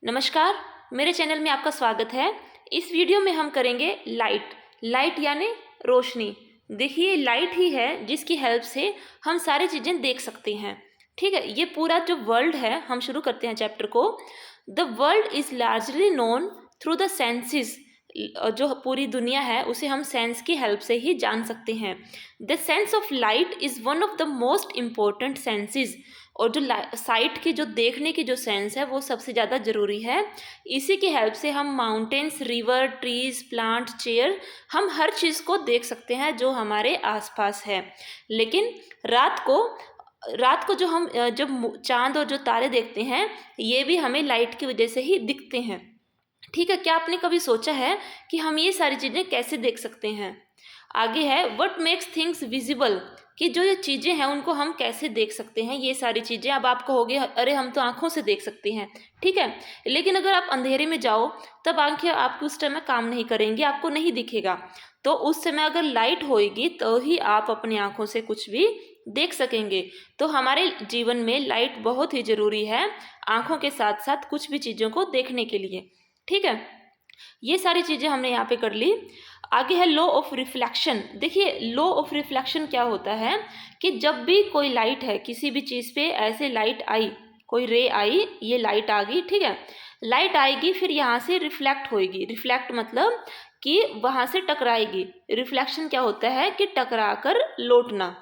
नमस्कार, मेरे चैनल में आपका स्वागत है। इस वीडियो में हम करेंगे लाइट यानी रोशनी। देखिए, लाइट ही है जिसकी हेल्प से हम सारी चीज़ें देख सकते हैं। ठीक है, ये पूरा जो वर्ल्ड है, हम शुरू करते हैं चैप्टर को। The world is largely known through the senses. जो पूरी दुनिया है उसे हम सेंस की हेल्प से ही जान सकते हैं। The sense of light is one of the most important senses. और जो साइट की, जो देखने की जो सेंस है, वो सबसे ज़्यादा ज़रूरी है। इसी की हेल्प से हम mountains, river, trees, plant, chair, हम हर चीज़ को देख सकते हैं जो हमारे आसपास है। लेकिन रात को जो हम जब चांद और जो तारे देखते हैं, ये भी हमें लाइट की वजह से ही दिखते हैं। ठीक है, क्या आपने कभी सोचा है कि हम ये सारी चीज़ें कैसे देख सकते हैं? आगे है, व्हाट मेक्स थिंग्स विजिबल, कि जो ये चीज़ें हैं उनको हम कैसे देख सकते हैं। ये सारी चीज़ें, अब आप कहोगे अरे हम तो आँखों से देख सकते हैं, ठीक है, लेकिन अगर आप अंधेरे में जाओ तब आँखें आपकी उस टाइम में काम नहीं करेंगी, आपको नहीं दिखेगा। तो उस समय अगर लाइट होएगी तो ही आप अपनी आँखों से कुछ भी देख सकेंगे। तो हमारे जीवन में लाइट बहुत ही ज़रूरी है, आँखों के साथ साथ कुछ भी चीज़ों को देखने के लिए। ठीक है, ये सारी चीज़ें हमने यहाँ पे कर ली। आगे है लॉ ऑफ रिफ्लेक्शन। देखिए, लॉ ऑफ रिफ्लेक्शन क्या होता है कि जब भी कोई लाइट है, किसी भी चीज़ पे ऐसे लाइट आई, कोई रे आई, ये लाइट आ गई, ठीक है, लाइट आएगी, फिर यहाँ से रिफ्लेक्ट होएगी। रिफ्लेक्ट मतलब कि वहाँ से टकराएगी। रिफ्लेक्शन क्या होता है कि टकरा कर लौटना।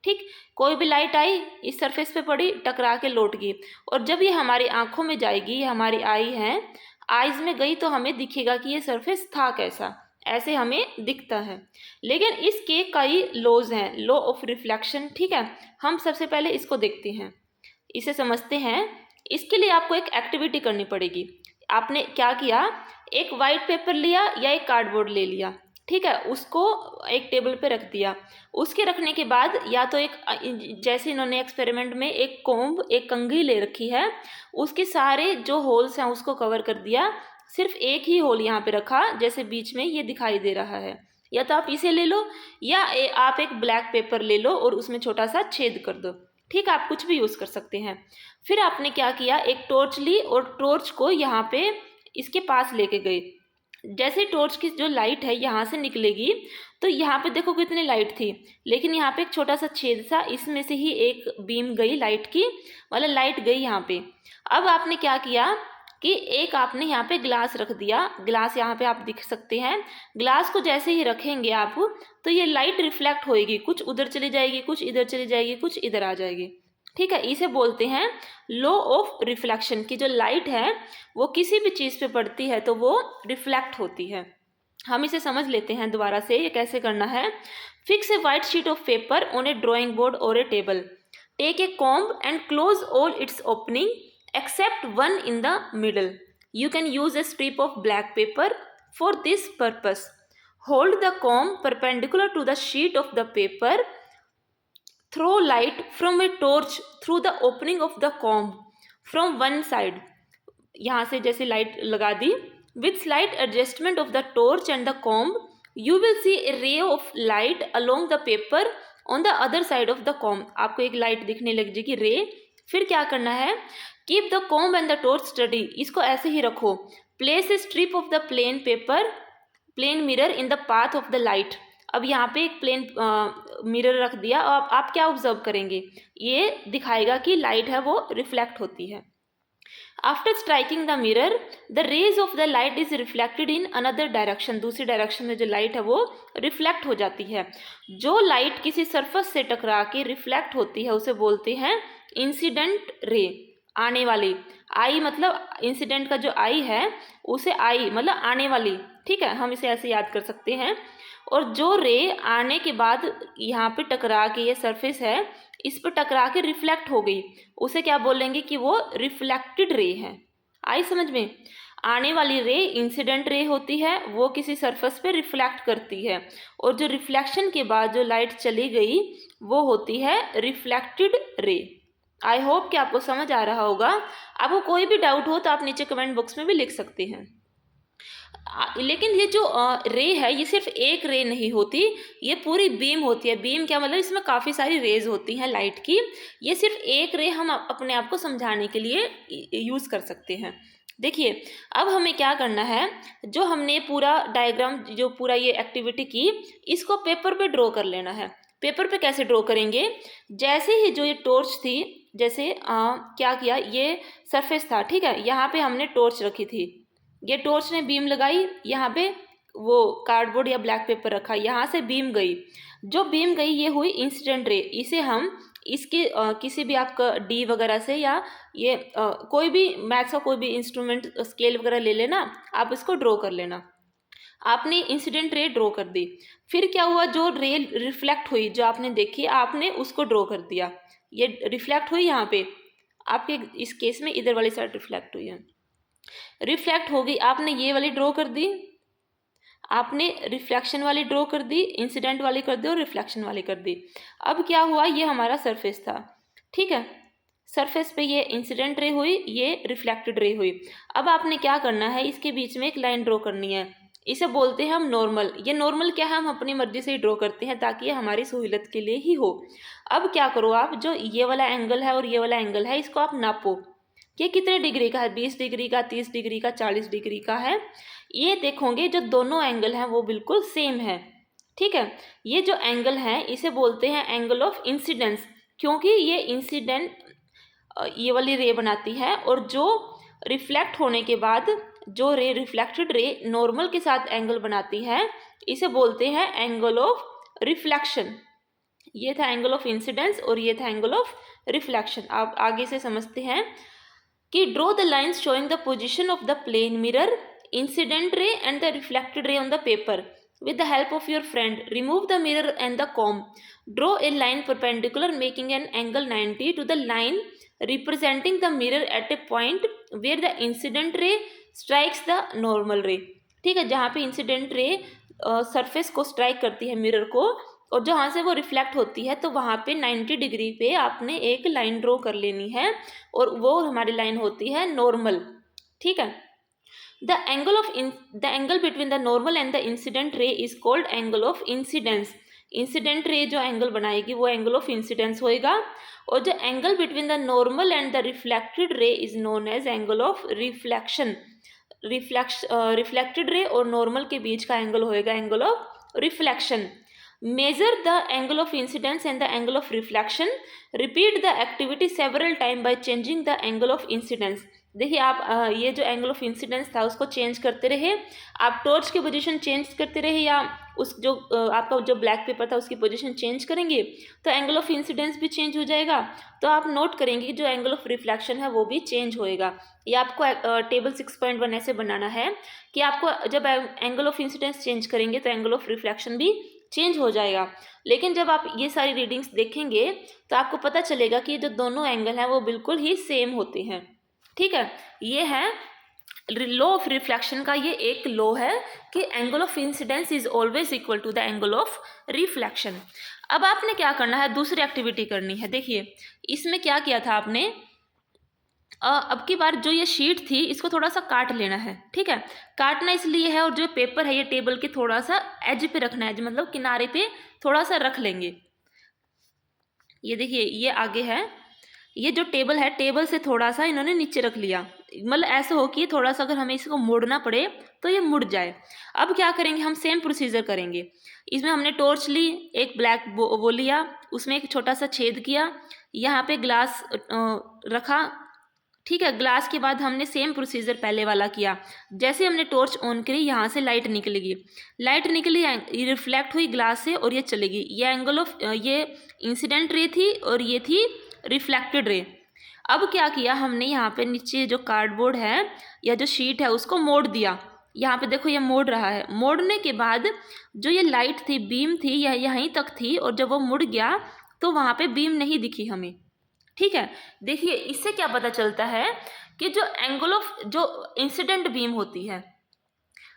ठीक, कोई भी लाइट आई, इस सरफेस पे पड़ी, टकरा के लौट गई, और जब ये हमारी आंखों में जाएगी, ये हमारी आई है, आइज में गई तो हमें दिखेगा कि ये सरफेस था कैसा, ऐसे हमें दिखता है। लेकिन इसके कई लॉज हैं, लॉ ऑफ रिफ्लेक्शन। ठीक है, हम सबसे पहले इसको देखते हैं, इसे समझते हैं। इसके लिए आपको एक एक्टिविटी करनी पड़ेगी। आपने क्या किया, एक वाइट पेपर लिया या एक कार्डबोर्ड ले लिया, ठीक है, उसको एक टेबल पे रख दिया। उसके रखने के बाद या तो एक, जैसे इन्होंने एक्सपेरिमेंट में एक कोम्ब, एक कंघी ले रखी है, उसके सारे जो होल्स हैं उसको कवर कर दिया। सिर्फ एक ही होल यहाँ पे रखा, जैसे बीच में ये दिखाई दे रहा है। या तो आप इसे ले लो या आप एक ब्लैक पेपर ले लो और उसमें छोटा सा छेद कर दो। ठीक, आप कुछ भी यूज़ कर सकते हैं। फिर आपने क्या किया, एक टॉर्च ली और टॉर्च को यहाँ पे इसके पास लेके गए। जैसे टॉर्च की जो लाइट है यहाँ से निकलेगी, तो यहाँ पे देखो कितनी लाइट थी, लेकिन यहाँ पे एक छोटा सा छेद था, इसमें से ही एक बीम गई लाइट की, मतलब लाइट गई यहाँ पे। अब आपने क्या किया कि एक आपने यहाँ पे ग्लास रख दिया। ग्लास यहाँ पे आप दिख सकते हैं। ग्लास को जैसे ही रखेंगे आप, तो ये लाइट रिफ्लेक्ट होएगी, कुछ उधर चली जाएगी, कुछ इधर चली जाएगी, कुछ इधर आ जाएगी। ठीक है, इसे बोलते हैं लॉ ऑफ रिफ्लेक्शन, की जो लाइट है वो किसी भी चीज़ पे पड़ती है तो वो रिफ्लेक्ट होती है। हम इसे समझ लेते हैं दोबारा से, ये कैसे करना है। Fix a white sheet of paper on a drawing board or a table. Take a comb and close all its opening except one in the middle. You can use a strip of black paper for this purpose. Hold the comb perpendicular to the sheet of the paper. Throw light from a torch through the opening of the comb from one side. यहाँ से जैसे light लगा दी, with slight adjustment of the torch and the comb, you will see a ray of light along the paper on the other side of the comb. आपको एक light दिखने लग जाएगी, रे। फिर क्या करना है, keep the comb and the torch study, इसको ऐसे ही रखो। Place a strip of the plane mirror in the path of the light. अब यहाँ पे एक प्लेन मिरर रख दिया, और आप क्या ऑब्जर्व करेंगे, ये दिखाएगा कि लाइट है वो रिफ्लेक्ट होती है। After striking the mirror, the rays of the light is reflected in another direction. दूसरी डायरेक्शन में जो लाइट है वो रिफ्लेक्ट हो जाती है। जो लाइट किसी सरफेस से टकरा के रिफ्लेक्ट होती है उसे बोलते हैं इंसिडेंट रे, आने वाली। आई मतलब इंसिडेंट का जो आई है उसे आई मतलब आने वाली। ठीक है, हम इसे ऐसे याद कर सकते हैं। और जो रे आने के बाद यहाँ पे टकरा के, ये सरफेस है, इस पर टकरा के रिफ्लेक्ट हो गई, उसे क्या बोलेंगे कि वो रिफ्लेक्टेड रे है। आई समझ में? आने वाली रे इंसिडेंट रे होती है, वो किसी सरफेस पे रिफ्लेक्ट करती है, और जो रिफ्लेक्शन के बाद जो लाइट चली गई वो होती है रिफ्लेक्टेड रे। आई होप कि आपको समझ आ रहा होगा। आपको कोई भी डाउट हो तो आप नीचे कमेंट बॉक्स में भी लिख सकते हैं। लेकिन ये जो रे है, ये सिर्फ एक रे नहीं होती, ये पूरी बीम होती है। बीम क्या मतलब, इसमें काफ़ी सारी रेज होती हैं लाइट की। ये सिर्फ एक रे हम अपने आप को समझाने के लिए यूज़ कर सकते हैं। देखिए अब हमें क्या करना है, जो हमने पूरा डायग्राम, जो पूरा ये एक्टिविटी की, इसको पेपर पे ड्रॉ कर लेना है। पेपर पे कैसे ड्रॉ करेंगे, जैसे ही जो ये टॉर्च थी, जैसे क्या किया, ये सरफेस था, ठीक है, यहाँ पे हमने टॉर्च रखी थी, ये टॉर्च ने बीम लगाई, यहाँ पे वो कार्डबोर्ड या ब्लैक पेपर रखा, यहाँ से बीम गई, जो बीम गई ये हुई इंसिडेंट रे। इसे हम इसके किसी भी आपका डी वगैरह से, या ये कोई भी मैथ्स का कोई भी इंस्ट्रूमेंट स्केल वगैरह ले लेना, आप इसको ड्रॉ कर लेना। आपने इंसिडेंट रे ड्रॉ कर दी, फिर क्या हुआ, जो रे रिफ्लेक्ट हुई, जो आपने देखी, आपने उसको ड्रॉ कर दिया, ये रिफ्लेक्ट हुई यहाँ पे, आपके इस केस में इधर वाली साइड रिफ्लेक्ट हुई है, रिफ्लेक्ट हो गई, आपने ये वाली ड्रॉ कर दी, आपने रिफ्लेक्शन वाली ड्रॉ कर दी, इंसिडेंट वाली कर दी और रिफ्लेक्शन वाली कर दी। अब क्या हुआ, ये हमारा सरफेस था, ठीक है, सरफेस पे ये इंसिडेंट रे हुई, ये रिफ्लेक्टेड रे हुई। अब आपने क्या करना है, इसके बीच में एक लाइन ड्रॉ करनी है, इसे बोलते हैं हम नॉर्मल। ये नॉर्मल क्या है, हम अपनी मर्जी से ही ड्रॉ करते हैं ताकि ये हमारी सहूलियत के लिए ही हो। अब क्या करो आप, जो ये वाला एंगल है और ये वाला एंगल है, इसको आप नापो, ये कितने डिग्री का है, 20 डिग्री का, 30 डिग्री का, 40 डिग्री का है। ये देखोगे जो दोनों एंगल हैं वो बिल्कुल सेम है, ठीक है। ये जो एंगल है इसे बोलते हैं एंगल ऑफ इंसिडेंस, क्योंकि ये इंसिडेंट ये वाली रे बनाती है, और जो रिफ्लेक्ट होने के बाद जो रे, रिफ्लेक्टेड रे नॉर्मल के साथ एंगल बनाती है, इसे बोलते हैं एंगल ऑफ रिफ्लेक्शन। ये था एंगल ऑफ इंसिडेंस और ये था एंगल ऑफ रिफ्लेक्शन। आप आगे से समझते हैं कि draw the lines showing the position of the plane mirror, incident ray and the reflected ray on the paper with the help of your friend. Remove the mirror and the comb. Draw a line perpendicular making an angle 90 to the line representing the mirror at a point where the incident ray strikes the normal ray. ठीक है, जहाँ पे incident ray surface को strike करती है mirror को, और जहाँ से वो रिफ्लेक्ट होती है, तो वहाँ पे 90 डिग्री पे आपने एक लाइन ड्रॉ कर लेनी है, और वो हमारी लाइन होती है नॉर्मल, ठीक है। The angle between the normal and the incident ray is called angle of incidence. Incident ray जो एंगल बनाएगी वो एंगल ऑफ इंसिडेंस होएगा, और जो angle between the normal and the reflected ray is known as angle of reflection. Reflected ray और normal के बीच का एंगल होएगा angle of reflection. Measure the angle of incidence and the angle of reflection. Repeat the activity several time by changing the angle of incidence. देखिए आप ये जो angle of incidence था उसको चेंज करते रहे, आप टॉर्च की पोजीशन चेंज करते रहे, या उस जो आपका जो ब्लैक पेपर था उसकी पोजीशन चेंज करेंगे तो एंगल ऑफ इंसिडेंस भी चेंज हो जाएगा। तो आप नोट करेंगे कि जो एंगल ऑफ रिफ्लेक्शन है वो भी चेंज होएगा। ये आपको टेबल 6.1 ऐसे बनाना है कि आपको जब एंगल ऑफ इंसिडेंस चेंज करेंगे तो एंगल ऑफ रिफ्लेक्शन भी चेंज हो जाएगा। लेकिन जब आप ये सारी रीडिंग्स देखेंगे तो आपको पता चलेगा कि जो दोनों एंगल हैं वो बिल्कुल ही सेम होते हैं, ठीक है। ये है लॉ ऑफ रिफ्लेक्शन का, ये एक लॉ है कि angle of incidence is always equal to the angle of reflection. अब आपने क्या करना है, दूसरी एक्टिविटी करनी है। देखिए इसमें क्या किया था आपने, अब की बार जो ये शीट थी इसको थोड़ा सा काट लेना है, ठीक है। काटना इसलिए है, और जो पेपर है ये टेबल के थोड़ा सा एज पे रखना है, मतलब किनारे पे थोड़ा सा रख लेंगे। ये देखिए ये आगे है, ये जो टेबल है टेबल से थोड़ा सा इन्होंने नीचे रख लिया, मतलब ऐसा हो कि थोड़ा सा अगर हमें इसको मोड़ना पड़े तो ये मुड़ जाए। अब क्या करेंगे, हम सेम प्रोसीजर करेंगे। इसमें हमने टॉर्च ली, एक ब्लैक वो लिया, उसमें एक छोटा सा छेद किया, यहाँ पे ग्लास रखा, ठीक है। ग्लास के बाद हमने सेम प्रोसीजर पहले वाला किया। जैसे हमने टॉर्च ऑन करी यहाँ से लाइट निकलेगी, लाइट निकली रिफ्लेक्ट हुई ग्लास से और ये चलेगी। ये एंगल ऑफ ये इंसिडेंट रे थी और ये थी रिफ्लेक्टेड रे। अब क्या किया हमने, यहाँ पे नीचे जो कार्डबोर्ड है या जो शीट है उसको मोड़ दिया। यहाँ पे देखो ये मोड़ रहा है। मोड़ने के बाद जो ये लाइट थी, बीम थी, यह यहीं तक थी, और जब वो मुड़ गया तो वहाँ पे बीम नहीं दिखी हमें, ठीक है। देखिए इससे क्या पता चलता है कि जो एंगल ऑफ जो इंसिडेंट बीम होती है,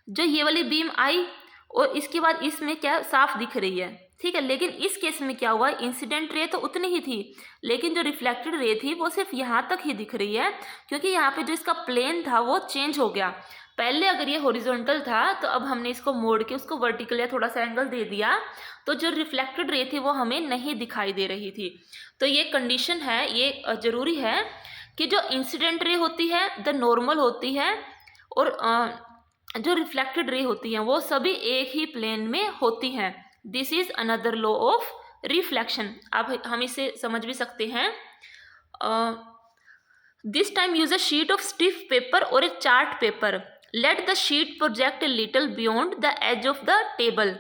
जो ये वाली बीम आई और इसके बाद इसमें क्या साफ दिख रही है, ठीक है। लेकिन इस केस में क्या हुआ, इंसिडेंट रे तो उतनी ही थी, लेकिन जो रिफ्लेक्टेड रे थी वो सिर्फ यहाँ तक ही दिख रही है, क्योंकि यहाँ पे जो इसका प्लेन था वो चेंज हो गया। पहले अगर ये हॉरिजॉन्टल था तो अब हमने इसको मोड़ के उसको वर्टिकल या थोड़ा सा एंगल दे दिया, तो जो रिफ्लेक्टेड रे थी वो हमें नहीं दिखाई दे रही थी। तो ये कंडीशन है, ये ज़रूरी है कि जो इंसिडेंट रे होती है, द नॉर्मल होती है, और जो रिफ्लेक्टेड रे होती हैं वो सभी एक ही प्लेन में होती हैं। This is another law of reflection. अब हम इसे समझ भी सकते हैं। This time use a sheet of stiff paper or a chart paper. Let the sheet project a little beyond the edge of the table.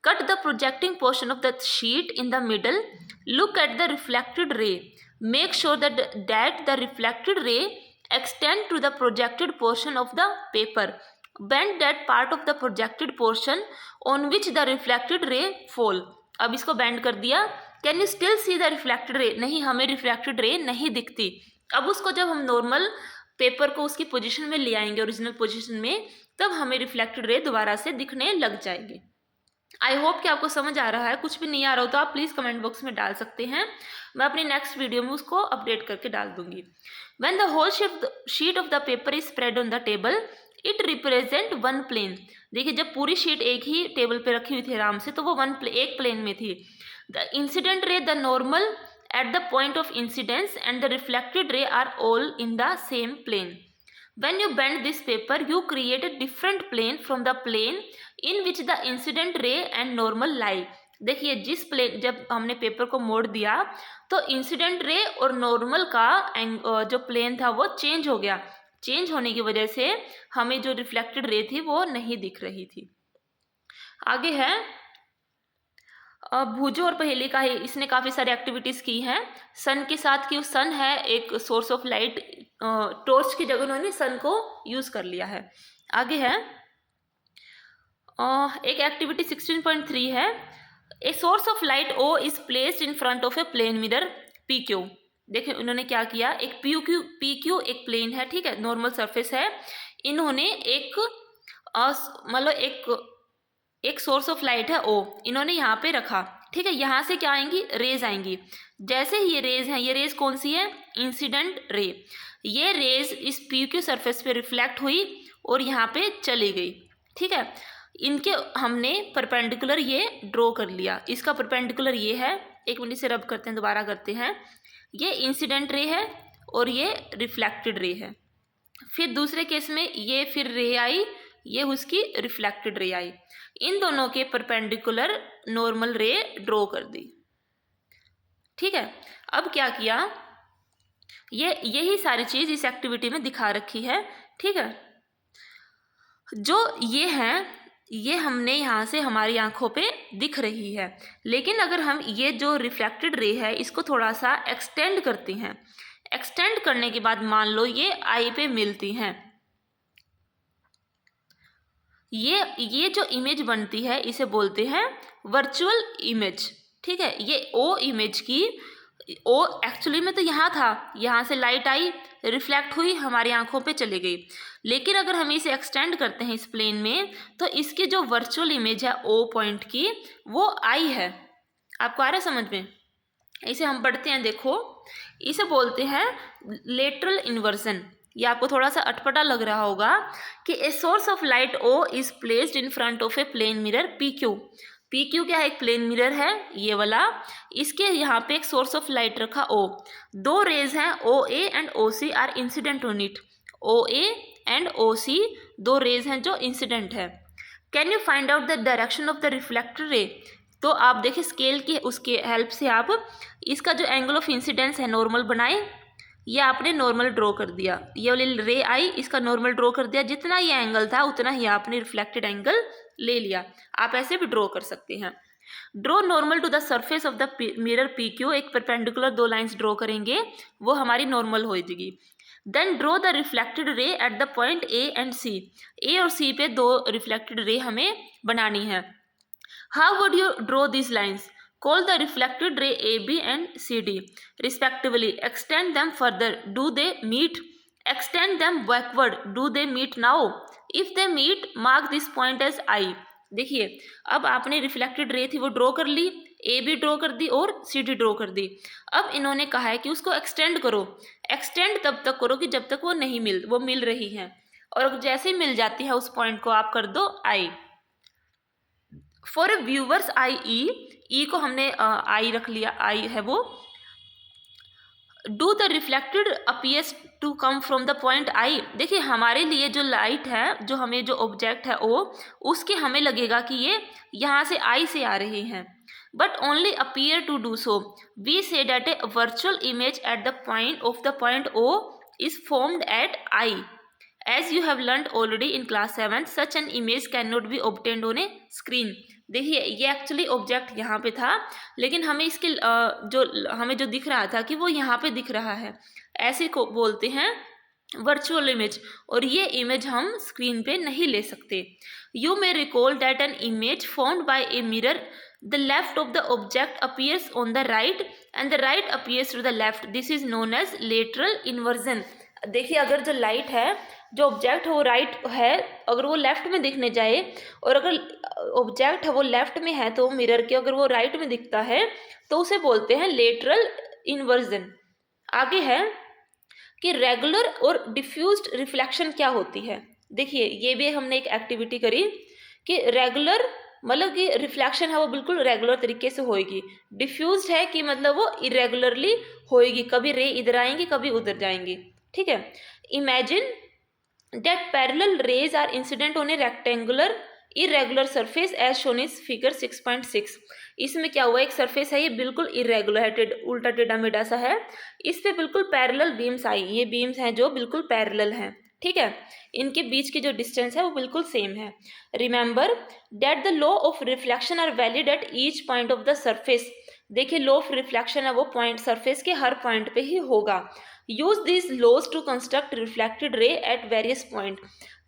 Cut the projecting portion of the sheet in the middle. Look at the reflected ray. Make sure that the reflected ray extend to the projected portion of the paper. Bend that part of the projected portion on which the reflected ray fall. अब इसको bend कर दिया। Can you still see the reflected रे? नहीं, हमें reflected ray नहीं दिखती। अब उसको जब हम नॉर्मल पेपर को उसकी पोजीशन में ले आएंगे, ओरिजिनल पोजीशन में, तब हमें रिफ्लेक्टेड रे दोबारा से दिखने लग जाएंगे। आई होप कि आपको समझ आ रहा है। कुछ भी नहीं आ रहा हो तो आप प्लीज़ कमेंट बॉक्स में डाल सकते हैं, मैं अपनी नेक्स्ट वीडियो में उसको अपडेट करके डाल दूंगी। When the whole sheet of the paper is spread on the table, it represent one plane. देखिए, जब पूरी शीट एक ही टेबल पे रखी हुई थी आराम से, तो वो एक प्लेन में थी। The incident ray, the normal at the point of incidence, and the reflected ray are all in the same plane. When you bend this paper, you create a different plane from the plane in which the incident ray and normal lie. देखिए, जिस plane, जब हमने paper को मोड़ दिया तो incident ray और normal का जो प्लेन था वो चेंज हो गया। चेंज होने की वजह से हमें जो रिफ्लेक्टेड रे थी वो नहीं दिख रही थी। आगे है भूजो और पहेली का ही, इसने काफ़ी सारी एक्टिविटीज़ की हैं सन के साथ, कि सन है एक सोर्स ऑफ लाइट, टॉर्च की जगह उन्होंने सन को यूज़ कर लिया है। आगे है एक एक्टिविटी 16.3 है, a source of light O is placed in front of a plane mirror P Q. देखिए उन्होंने क्या किया, एक पी क्यू एक प्लेन है, ठीक है, नॉर्मल सरफेस है। इन्होंने एक मतलब एक सोर्स ऑफ लाइट है ओ, इन्होंने यहाँ पे रखा, ठीक है। यहाँ से क्या आएंगी, रेज आएंगी। जैसे ही ये रेज हैं, ये रेज कौन सी है, इंसिडेंट रे। ये रेज इस पी क्यू सरफेस पे रिफ्लेक्ट हुई और यहाँ पे चली गई, ठीक है। इनके हमने परपेंडिकुलर ये ड्रॉ कर लिया। इसका परपेंडिकुलर ये है, एक मिनट से रब करते हैं, दोबारा करते हैं। ये इंसिडेंट रे है और ये रिफ्लेक्टेड रे है। फिर दूसरे केस में ये फिर रे आई, ये उसकी रिफ्लेक्टेड रे आई। इन दोनों के परपेंडिकुलर नॉर्मल रे ड्रॉ कर दी, ठीक है। अब क्या किया, यही सारी चीज इस एक्टिविटी में दिखा रखी है, ठीक है। जो ये है, ये हमने यहाँ से हमारी आंखों पे दिख रही है, लेकिन अगर हम ये जो रिफ्लेक्टेड रे है इसको थोड़ा सा एक्सटेंड करते हैं, एक्सटेंड करने के बाद मान लो ये आई पे मिलती हैं, ये जो इमेज बनती है इसे बोलते हैं वर्चुअल इमेज, ठीक है। ये ओ इमेज की, ओ एक्चुअली में तो यहाँ था, यहाँ से लाइट आई, रिफ्लेक्ट हुई, हमारी आंखों पे चली गई। लेकिन अगर हम इसे एक्सटेंड करते हैं इस प्लेन में, तो इसकी जो वर्चुअल इमेज है ओ पॉइंट की, वो आई है। आपको आ रहा है समझ में? इसे हम पढ़ते हैं, देखो, इसे बोलते हैं लेटरल इन्वर्जन। ये आपको थोड़ा सा अटपटा लग रहा होगा कि a source of light O is placed in front of a plane mirror P Q. P Q क्या है, एक प्लेन मिरर है ये वाला, इसके यहाँ पे एक सोर्स ऑफ लाइट रखा ओ। दो रेज हैं O A and O C are incident on it. O A and O C दो रेज हैं जो इंसिडेंट है। Can you find out the direction of the reflected ray? तो आप देखिए स्केल की उसके हेल्प से आप इसका जो एंगल ऑफ इंसिडेंस है नॉर्मल बनाए, ये आपने नॉर्मल ड्रॉ कर दिया। ये वाली रे आई, इसका नॉर्मल ड्रॉ कर दिया, जितना ये एंगल था उतना ही आपने रिफ्लेक्टेड एंगल ले लिया। आप ऐसे भी ड्रॉ कर सकते हैं। Draw normal to the surface of the mirror P Q. एक परपेंडिकुलर दो लाइंस ड्रॉ करेंगे, वो हमारी नॉर्मल हो जाएगी। Then draw the reflected ray at the point A and C. A और सी पे दो रिफ्लेक्टेड रे हमें बनानी है। How would you draw this lines? Call the reflected ray AB and CD respectively. Extend them further. Do they meet? Extend them backward. Do they meet now? If they meet, mark this point as I. देखिए, अब आपने reflected ray थी वो draw कर ली, A B draw कर दी और C D draw कर दी। अब इन्होंने कहा है कि उसको एक्सटेंड करो। एक्सटेंड तब तक करो कि जब तक वो मिल रही हैं, और जैसे ही मिल जाती है उस पॉइंट को आप कर दो आई। फॉर ए व्यूवर्स आई ई, ई को हमने आई रख लिया, आई है वो। Do the reflected appears to come from the point I. देखिए हमारे लिए जो लाइट है, जो हमें जो ऑब्जेक्ट है ओ, उसके हमें लगेगा कि ये यहाँ से आई से आ रहे हैं, but only appear to do so. We say that a virtual image at the point of the point O is formed at I. As you have learned already in class 7, such an image cannot be obtained on a screen। देखिए ये actually object यहाँ पे था, लेकिन हमें इसके हमें जो दिख रहा था कि वो यहाँ पे दिख रहा है, ऐसे को बोलते हैं वर्चुअल इमेज, और ये इमेज हम स्क्रीन पे नहीं ले सकते। You may recall that an image formed by a mirror, the left of the object appears on the right and the right appears to the left. This is known as lateral inversion. देखिए अगर जो light है, जो object है वो right है, अगर वो लेफ्ट में दिखने जाए, और अगर ऑब्जेक्ट है वो लेफ्ट में है तो मिरर के अगर वो राइट में दिखता है तो उसे बोलते हैं लेटरल इन्वर्जन। आगे है कि रेगुलर और डिफ्यूज्ड रिफ्लेक्शन क्या होती है। देखिए ये भी हमने एक एक्टिविटी करी कि रेगुलर मतलब कि रिफ्लेक्शन है वो बिल्कुल रेगुलर तरीके से होएगी, डिफ्यूज्ड है कि मतलब वो इरेगुलरली होएगी, कभी रे इधर आएंगी कभी उधर जाएंगी। ठीक है, imagine that parallel rays are incident on a rectangular irregular surface as shown is figure 6.6। इसमें क्या हुआ, एक सरफेस है ये बिल्कुल इरेगुलर है, उल्टा टेढ़ा मेढ़ा सा है, इस पे बिल्कुल पैरेलल बीम्स आई, ये बीम्स हैं जो बिल्कुल पैरेलल हैं। ठीक है, इनके बीच की जो डिस्टेंस है वो बिल्कुल सेम है। Remember that the law of reflection are valid at each point of the surface. देखिए लॉ ऑफ रिफ्लेक्शन है वो पॉइंट सरफेस के हर पॉइंट पे ही होगा। Use this laws to construct reflected ray at various point.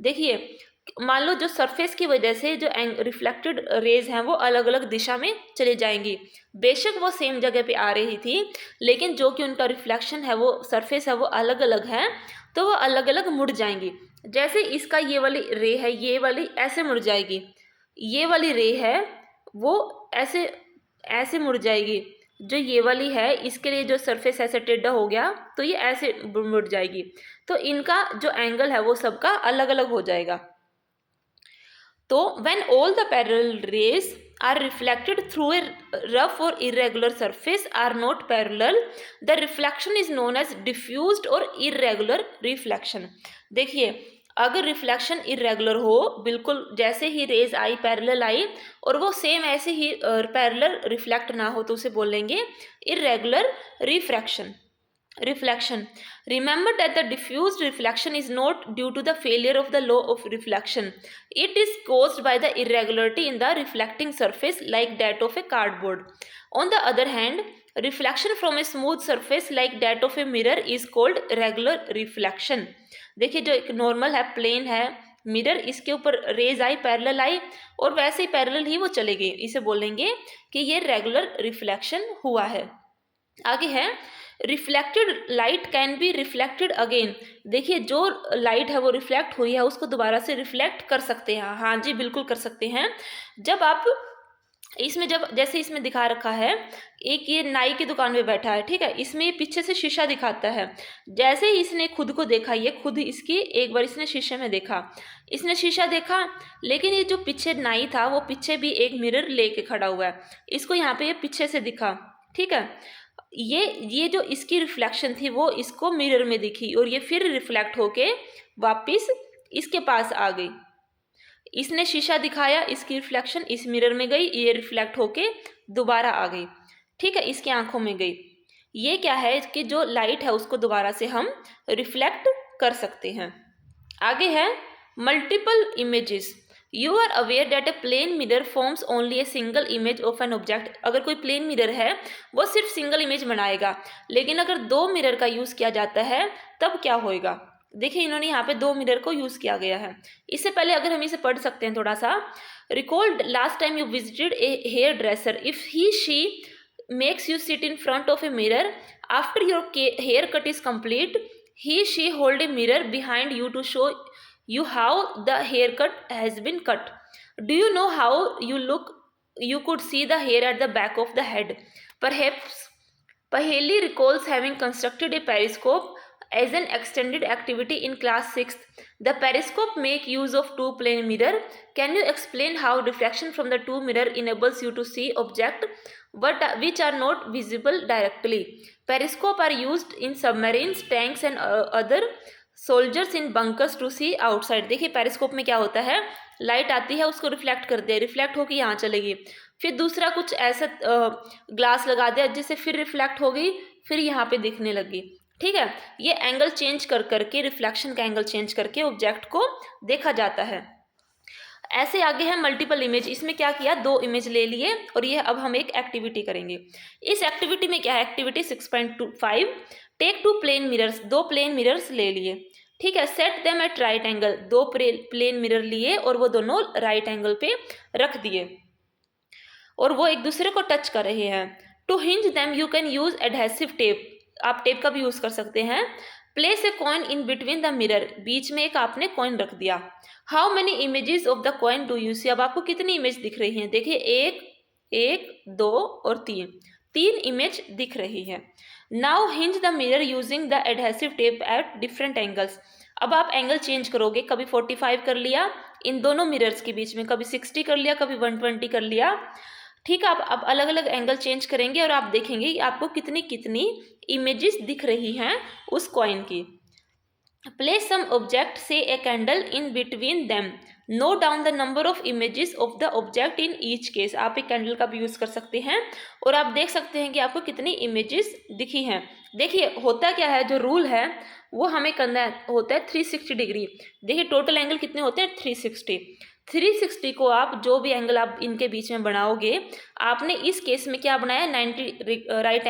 देखिए मान लो जो सरफेस की वजह से जो रिफ्लेक्टेड रेज हैं वो अलग अलग दिशा में चले जाएंगी, बेशक वो सेम जगह पे आ रही थी, लेकिन जो कि उनका रिफ्लेक्शन है वो सरफेस है वो अलग अलग है, तो वो अलग अलग मुड़ जाएंगी। जैसे इसका ये वाली रे है, ये वाली ऐसे मुड़ जाएगी, ये वाली रे है वो ऐसे ऐसे मुड़ जाएगी, जो ये वाली है इसके लिए जो सरफेस ऐसे टेढ़ा हो गया तो ये ऐसे मुड़ जाएगी, तो इनका जो एंगल है वो सबका अलग अलग हो जाएगा। तो when all the parallel rays are reflected through a rough or irregular surface are not parallel, the reflection is known as diffused or irregular reflection। देखिए अगर रिफ्लेक्शन इरेगुलर हो, बिल्कुल जैसे ही रेज आई पैरेलल आई और वो सेम ऐसे ही पैरेलल रिफ्लेक्ट ना हो तो उसे बोलेंगे irregular refraction reflection। Remember that the diffused reflection is not due to the failure of the law of reflection, it is caused by the irregularity in the reflecting surface like that of a cardboard। On the other hand, reflection from a smooth surface like that of a mirror is called regular reflection। देखिए जो एक normal है, plane है mirror, इसके ऊपर raise आई parallel आई और वैसे ही parallel ही वो चले गए, इसे बोलेंगे कि ये रेगुलर रिफ्लेक्शन हुआ है। आगे है reflected light can be reflected again. देखिए जो लाइट है वो रिफ्लेक्ट हुई है उसको दोबारा से रिफ्लेक्ट कर सकते हैं। हाँ जी बिल्कुल कर सकते हैं। जब आप इसमें जब जैसे इसमें दिखा रखा है, एक ये नाई की दुकान में बैठा है, ठीक है, इसमें ये पीछे से शीशा दिखाता है, जैसे ही इसने खुद को देखा, ये खुद इसकी एक बार इसने शीशे में देखा, इसने शीशा देखा, लेकिन ये जो पीछे नाई था वो पीछे भी एक मिरर लेके खड़ा हुआ है, इसको यहाँ पे ये पीछे से दिखा, ठीक है, ये जो इसकी रिफ्लेक्शन थी वो इसको मिरर में दिखी और ये फिर रिफ्लेक्ट होके वापस इसके पास आ गई। इसने शीशा दिखाया, इसकी रिफ्लेक्शन इस मिरर में गई, ये रिफ्लेक्ट होके दोबारा आ गई, ठीक है, इसकी आंखों में गई। ये क्या है कि जो लाइट है उसको दोबारा से हम रिफ्लेक्ट कर सकते हैं। आगे है multiple images. You are aware that a plane mirror forms only a single image of an object. अगर कोई प्लेन मिरर है वो सिर्फ सिंगल इमेज बनाएगा, लेकिन अगर दो मिरर का यूज़ किया जाता है तब क्या होएगा। देखिए इन्होंने यहाँ पे दो मिरर को यूज़ किया गया है। इससे पहले अगर हम इसे पढ़ सकते हैं थोड़ा सा, recall last time you visited a hair dresser, if he she makes you sit in front of a mirror after your haircut is complete, he she hold a mirror behind you to show you how the haircut has been cut. Do you know how you look? You could see the hair at the back of the head. Perhaps Paheli recalls having constructed a periscope As an extended activity in class 6th, the periscope make use of two plane mirror. Can you explain how reflection from the two mirror enables you to see object which are not visible directly? Periscope are used in submarines, tanks and other soldiers in bunkers to see outside. देखिए periscope में क्या होता है, light आती है उसको reflect कर दिया, रिफ्लेक्ट होकर यहाँ चलेगी, फिर दूसरा कुछ ऐसा ग्लास लगा दिया जिससे फिर रिफ्लेक्ट हो गई, फिर यहाँ पे दिखने लगी। ठीक है, ये एंगल चेंज कर करके, रिफ्लेक्शन का एंगल चेंज करके ऑब्जेक्ट को देखा जाता है। ऐसे आगे है मल्टीपल इमेज। इसमें क्या किया, दो इमेज ले लिए और ये अब हम एक एक्टिविटी करेंगे। इस एक्टिविटी में क्या है, activity 6.25, take two plane mirrors, दो प्लेन मिरर्स ले लिए। ठीक है, set them at right angle, दो प्लेन मिरर लिए और वो दोनों राइट एंगल पे रख दिए और वो एक दूसरे को टच कर रहे हैं। To hinge them you can use adhesive tape, आप टेप का भी यूज कर सकते हैं। Place a coin in between the mirror, बीच में एक आपने कॉइन रख दिया। How many images of the coin do you see, अब आपको कितनी इमेज दिख रही हैं, देखिए एक, दो और तीन इमेज दिख रही है। Now hinge the mirror using the adhesive tape at different angles, अब आप एंगल चेंज करोगे, कभी 45 कर लिया इन दोनों मिरर्स के बीच में, कभी 60 कर लिया, कभी 120 कर लिया। ठीक है, आप अब अलग अलग एंगल चेंज करेंगे और आप देखेंगे कि आपको कितनी कितनी इमेजेस दिख रही हैं उस कॉइन की। प्लेस सम ऑब्जेक्ट से a candle in between them, note down the number of images of the object in each case, आप एक कैंडल का भी यूज कर सकते हैं और आप देख सकते हैं कि आपको कितनी इमेजेस दिखी हैं। देखिए होता क्या है, जो रूल है वो हमें करना होता है 360 डिग्री। देखिए टोटल एंगल कितने होते हैं, 360 को आप जो भी एंगल आप इनके बीच में बनाओगे, आपने इस केस में क्या बनाया, 90 राइट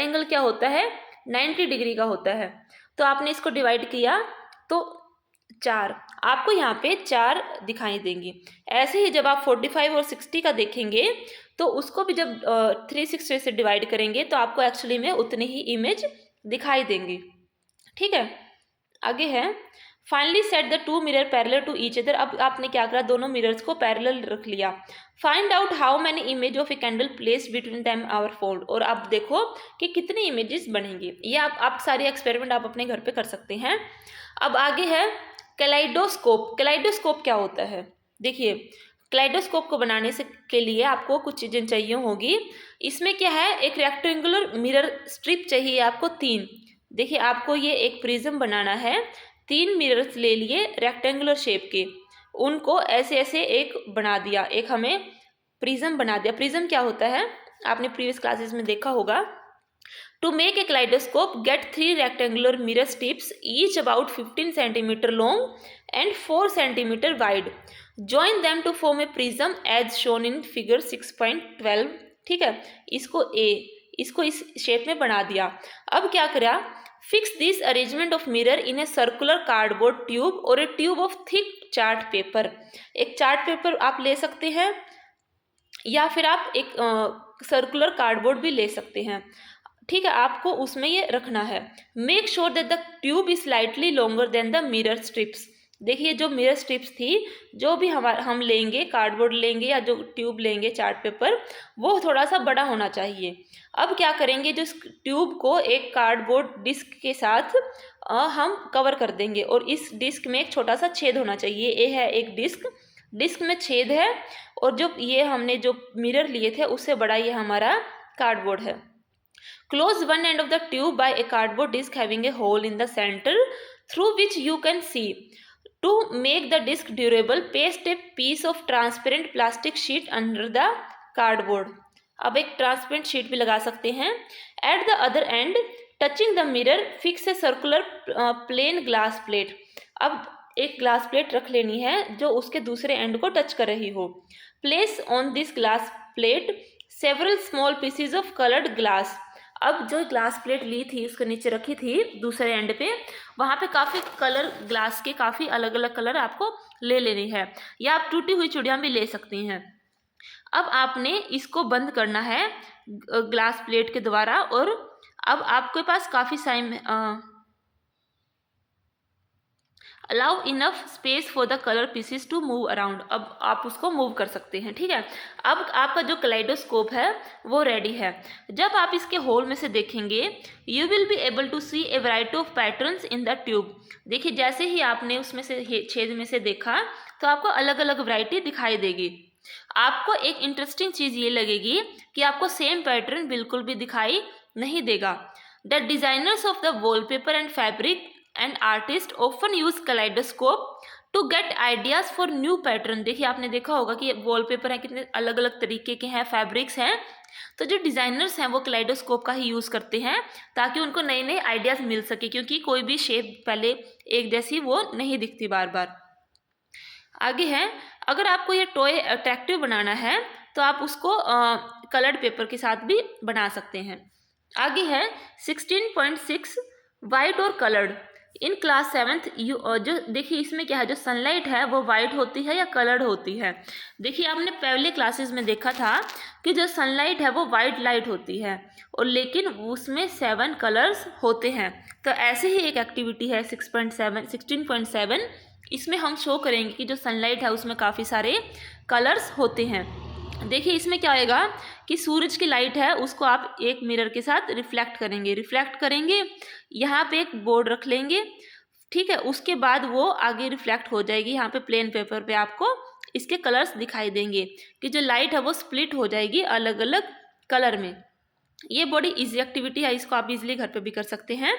एंगल क्या होता है, 90 डिग्री का होता है। तो आपने इसको डिवाइड किया तो 4, आपको यहाँ पे 4 दिखाई देंगी। ऐसे ही जब आप 45 और 60 का देखेंगे तो उसको भी जब 360 से डिवाइड करेंगे तो आपको एक्चुअली में उतनी ही इमेज दिखाई देंगी। ठीक है, आगे है finally set the two mirror parallel to each other, अब आपने क्या करा, दोनों मिरर्स को पैरेलल रख लिया। Find out how many image of a candle placed between them our fold, और आप देखो कि कितनी इमेजेस बनेंगी। ये आप सारे एक्सपेरिमेंट आप अपने घर पे कर सकते हैं। अब आगे है कैलाइडोस्कोप। कैलाइडोस्कोप क्या होता है, देखिए कैलाइडोस्कोप को बनाने से के लिए आपको कुछ चीज़ें चाहिए होगी। इसमें क्या है, एक रेक्टेंगुलर मिरर स्ट्रिप चाहिए आपको 3। देखिए आपको ये एक प्रिज्म बनाना है, 3 मिरर्स ले लिए रेक्टेंगुलर शेप के, उनको ऐसे ऐसे एक बना दिया, एक हमें प्रिज्म बना दिया। प्रिज्म क्या होता है, आपने प्रीवियस क्लासेस में देखा होगा। To make a kaleidoscope get 3 rectangular mirror strips each about 15 centimetre long and 4 centimetre wide, join them to form a prism as shown in figure 6.12। ठीक है, इसको इस शेप में बना दिया। अब क्या करा, fix this arrangement of mirror in a circular cardboard tube or a tube of thick chart paper. एक चार्ट पेपर आप ले सकते हैं या फिर आप एक सर्कुलर कार्डबोर्ड भी ले सकते हैं। ठीक है, आपको उसमें ये रखना है। Make sure that the tube is slightly longer than the mirror strips. देखिए जो मिरर स्ट्रिप्स थी, जो भी हम लेंगे, कार्डबोर्ड लेंगे या जो ट्यूब लेंगे चार्ट पेपर, वो थोड़ा सा बड़ा होना चाहिए। अब क्या करेंगे, जो ट्यूब को एक कार्डबोर्ड डिस्क के साथ हम कवर कर देंगे और इस डिस्क में एक छोटा सा छेद होना चाहिए। ये है एक डिस्क में छेद है और जो ये हमने जो मिरर लिए थे उससे बड़ा ये हमारा कार्डबोर्ड है। Close one end of the tube by a cardboard disc having a hole in the centre through which you can see. To make the disc durable, paste a piece of transparent plastic sheet under the cardboard. अब एक transparent sheet भी लगा सकते हैं। At the other end touching the mirror fix a circular plane glass plate. अब एक glass plate रख लेनी है जो उसके दूसरे एंड को टच कर रही हो। Place on this glass plate several small PCs of coloured glass. अब जो ग्लास प्लेट ली थी उसके नीचे रखी थी दूसरे एंड पे, वहाँ पे काफ़ी कलर, ग्लास के काफ़ी अलग अलग कलर आपको ले लेनी है, या आप टूटी हुई चूड़ियाँ भी ले सकती हैं। अब आपने इसको बंद करना है ग्लास प्लेट के द्वारा, और अब आपके पास काफ़ी allow enough space for the colour pieces to move around. अब आप उसको मूव कर सकते हैं, ठीक है। अब आपका जो कलेडोस्कोप है वो रेडी है। जब आप इसके होल में से देखेंगे, you will be able to see a variety of patterns in the tube. देखिए जैसे ही आपने उसमें से छेद में से देखा तो आपको अलग अलग वैरायटी दिखाई देगी। आपको एक इंटरेस्टिंग चीज़ ये लगेगी कि आपको सेम पैटर्न बिल्कुल भी दिखाई नहीं देगा। The designers of the wallpaper and fabric and artist often use kaleidoscope to get ideas for new pattern. देखिए आपने देखा होगा कि वॉलपेपर हैं, कितने अलग अलग तरीके के हैं, फैब्रिक्स हैं। तो जो डिज़ाइनर्स हैं वो कलाइडोस्कोप का ही यूज़ करते हैं ताकि उनको नए नए आइडियाज़ मिल सके, क्योंकि कोई भी शेप पहले एक जैसी वो नहीं दिखती बार बार। आगे है, अगर आपको ये टॉय अट्रैक्टिव बनाना है तो आप उसको कलर्ड पेपर के साथ भी बना सकते हैं। आगे है 16.6 वाइट और कलर्ड इन क्लास 7th। जो देखिए इसमें क्या है, जो सनलाइट है वो वाइट होती है या कलर्ड होती है। देखिए आपने पहले क्लासेस में देखा था कि जो सनलाइट है वो वाइट लाइट होती है और लेकिन उसमें 7 कलर्स होते हैं। तो ऐसे ही एक एक्टिविटी है 16.7, इसमें हम शो करेंगे कि जो सनलाइट है उसमें काफ़ी सारे कलर्स होते हैं। देखिए इसमें क्या होएगा कि सूरज की लाइट है उसको आप एक मिरर के साथ रिफ्लेक्ट करेंगे, यहाँ पे एक बोर्ड रख लेंगे, ठीक है। उसके बाद वो आगे रिफ्लेक्ट हो जाएगी, यहाँ पे प्लेन पेपर पे आपको इसके कलर्स दिखाई देंगे कि जो लाइट है वो स्प्लिट हो जाएगी अलग अलग कलर में। ये बड़ी इजी एक्टिविटी है, इसको आप इजीली घर पे भी कर सकते हैं।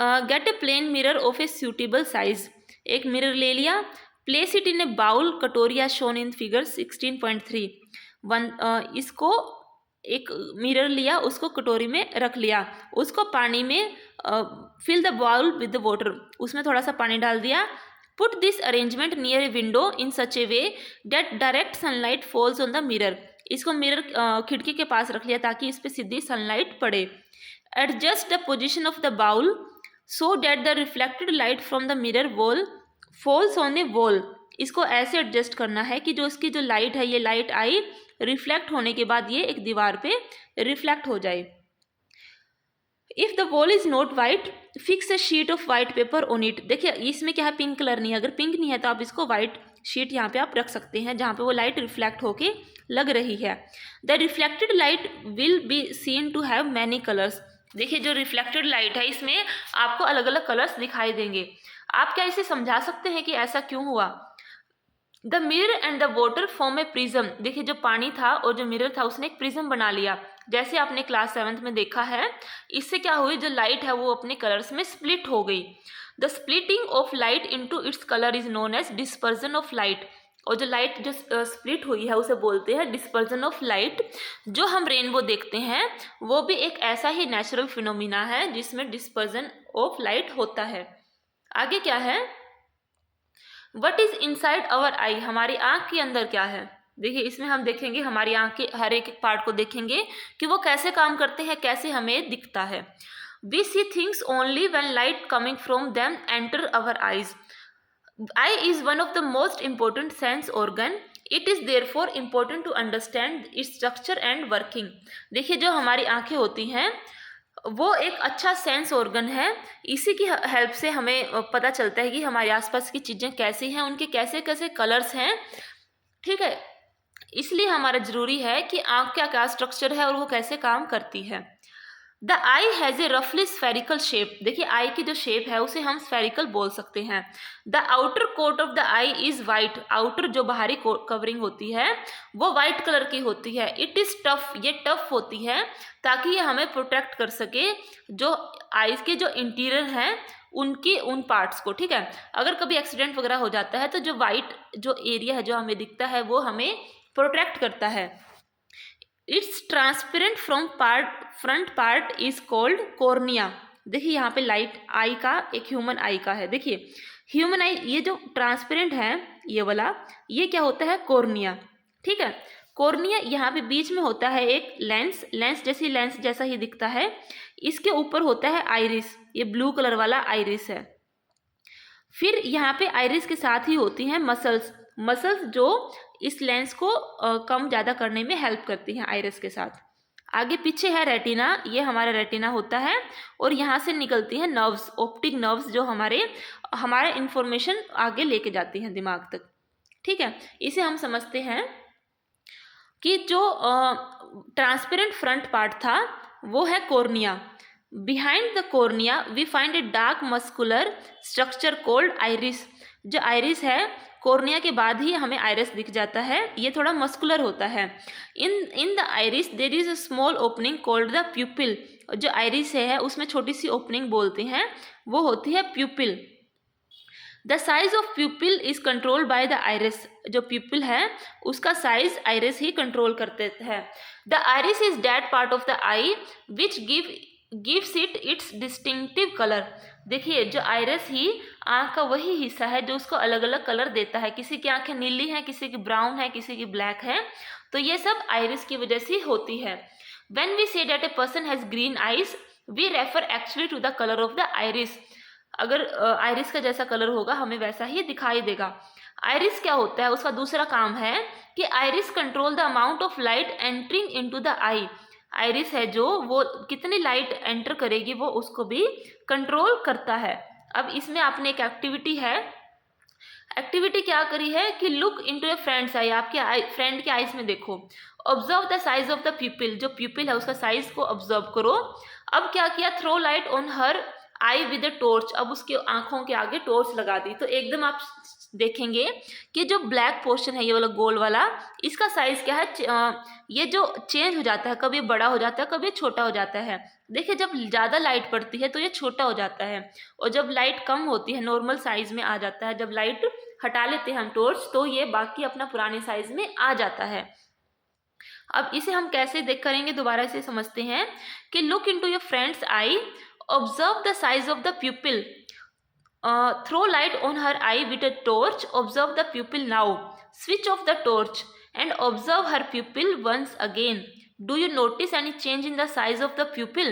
Get a plane mirror of a suitable size. एक मिरर ले लिया, place it in a bowl कटोरिया शोन इन फिगर 16.3। इसको एक मिरर लिया, उसको कटोरी में रख लिया, उसको पानी में fill the bowl with the water, उसमें थोड़ा सा पानी डाल दिया। Put this arrangement near a window in such a way that direct sunlight falls on the mirror. इसको मिरर खिड़की के पास रख लिया ताकि इस पर सीधी सनलाइट पड़े। Adjust the position of the bowl so that the reflected light from the mirror wall falls on a wall. इसको ऐसे एडजस्ट करना है कि जो इसकी जो लाइट है, ये लाइट आई, रिफ्लेक्ट होने के बाद ये एक दीवार पे रिफ्लेक्ट हो जाए। If the wall is not white fix a sheet of white paper on it. देखिए इसमें क्या है, पिंक कलर नहीं है, अगर पिंक नहीं है तो आप इसको वाइट शीट यहाँ पे आप रख सकते हैं जहाँ पे वो लाइट रिफ्लेक्ट होके लग रही है। The reflected light will be seen to have many colours. देखिए जो रिफ्लेक्टेड लाइट है इसमें आपको अलग अलग कलर्स दिखाई देंगे। आप क्या इसे समझा सकते हैं कि ऐसा क्यों हुआ? The mirror and the water form a prism. देखिए जो पानी था और जो मिरर था उसने एक प्रिज्म बना लिया, जैसे आपने क्लास 7th में देखा है। इससे क्या हुई, जो लाइट है वो अपने कलर्स में स्प्लिट हो गई। The splitting of light into its colour is known as dispersion of light. और जो लाइट जो स्प्लिट हुई है उसे बोलते हैं डिस्पर्जन ऑफ लाइट। जो हम रेनबो देखते हैं वो भी एक ऐसा ही नेचुरल फिनोमिना है जिसमें डिस्पर्जन ऑफ लाइट होता है। आगे क्या है, वट इज इनसाइड अवर आई। हमारी आंख के अंदर क्या है। देखिए इसमें हम देखेंगे हमारी आंख के हर एक पार्ट को देखेंगे कि वो कैसे काम करते हैं, कैसे हमें दिखता है। We see things only when light coming from them enter our eyes. Eye is one of the most important sense organ. It is therefore important to understand its structure and working. देखिए जो हमारी आंखें होती हैं वो एक अच्छा sense organ है, इसी की हेल्प से हमें पता चलता है कि हमारे आसपास की चीज़ें कैसी हैं, उनके कैसे कैसे कलर्स हैं, ठीक है। इसलिए हमारा ज़रूरी है कि आँख का क्या स्ट्रक्चर है और वो कैसे काम करती है। द आई हैज़ ए रफली स्फेरिकल शेप। देखिए आई की जो शेप है उसे हम स्फेरिकल बोल सकते हैं। The outer coat of the eye is white. Outer जो बाहरी कवरिंग होती है वो वाइट कलर की होती है। इट इज़ टफ, ये टफ होती है ताकि ये हमें प्रोटेक्ट कर सके जो आईज के जो इंटीरियर हैं उनके उन पार्ट्स को, ठीक है। अगर कभी एक्सीडेंट वगैरह हो जाता है तो जो वाइट जो एरिया है जो हमें दिखता है वो हमें प्रोटेक्ट करता है। It's transparent front part is called cornea. देखिए यहाँ पे लाइट आई का एक ह्यूमन आई का है। देखिए ह्यूमन आई ये जो ट्रांसपेरेंट है ये वाला, ये क्या होता है, कॉर्निया, ठीक है। कॉर्निया यहाँ पे बीच में होता है एक लेंस, लेंस जैसा ही दिखता है। इसके ऊपर होता है आइरिस, ये ब्लू कलर वाला आइरिस है। फिर यहाँ पे आइरिस के साथ ही होती हैं मसल्स जो इस लेंस को कम ज़्यादा करने में हेल्प करती हैं आइरिस के साथ। आगे पीछे है रेटिना, ये हमारा रेटिना होता है और यहाँ से निकलती हैं नर्व्स, ऑप्टिक नर्व्स, जो हमारा इंफॉर्मेशन आगे लेके जाती हैं दिमाग तक। ठीक है, इसे हम समझते हैं कि जो ट्रांसपेरेंट फ्रंट पार्ट था वो है cornea. Behind the cornea we find a dark muscular structure called iris. जो आइरिस है, कॉर्निया के बाद ही हमें आइरिस दिख जाता है, ये थोड़ा मस्कुलर होता है। In the iris there is a small opening called the pupil. जो आइरिस है उसमें छोटी सी ओपनिंग बोलते हैं, वो होती है प्यूपिल। The size of प्यूपिल is controlled by the iris. जो प्यूपिल है उसका साइज आइरिस ही कंट्रोल करते हैं। The iris is that part of the I which gives it it's distinctive colour. देखिए, जो आइरिस ही आँख का वही हिस्सा है जो उसको अलग अलग कलर देता है। किसी की आंखें नीली हैं, किसी की ब्राउन है, किसी की ब्लैक है, तो ये सब आइरिस की वजह से होती है। When we say that a person has green eyes we refer actually to the colour of the iris. अगर आइरिस का जैसा कलर होगा हमें वैसा ही दिखाई देगा। आइरिस क्या होता है, उसका दूसरा काम है कि iris control the amount of light entering into the I. Iris है जो वो कितनी लाइट एंटर करेगी वो उसको भी कंट्रोल करता है। अब इसमें आपने एक एक्टिविटी है, एक्टिविटी क्या करी है कि look into your friends I, आपके फ्रेंड के आइज में देखो। Observe the size of the pupil, जो प्यूपिल है उसका साइज को ऑब्जर्व करो। अब क्या किया, throw light on her eye with a torch. अब उसके आंखों के आगे टॉर्च लगा दी तो एकदम आप देखेंगे कि जो ब्लैक पोर्शन है, ये वाला गोल वाला, इसका साइज क्या है, ये जो चेंज हो जाता है, कभी बड़ा हो जाता है, कभी छोटा हो जाता है। देखिए, जब ज़्यादा लाइट पड़ती है तो ये छोटा हो जाता है, और जब लाइट कम होती है नॉर्मल साइज में आ जाता है। जब लाइट हटा लेते हैं हम टॉर्च तो ये बाकी अपना पुराने साइज में आ जाता है। अब इसे हम कैसे देख करेंगे, दोबारा से समझते हैं कि look into your friends I, observe the size of the प्यूपिल, throw light on her eye with a torch, observe the pupil now, switch off the torch and observe her pupil once again. Do you notice any change in the size of the pupil?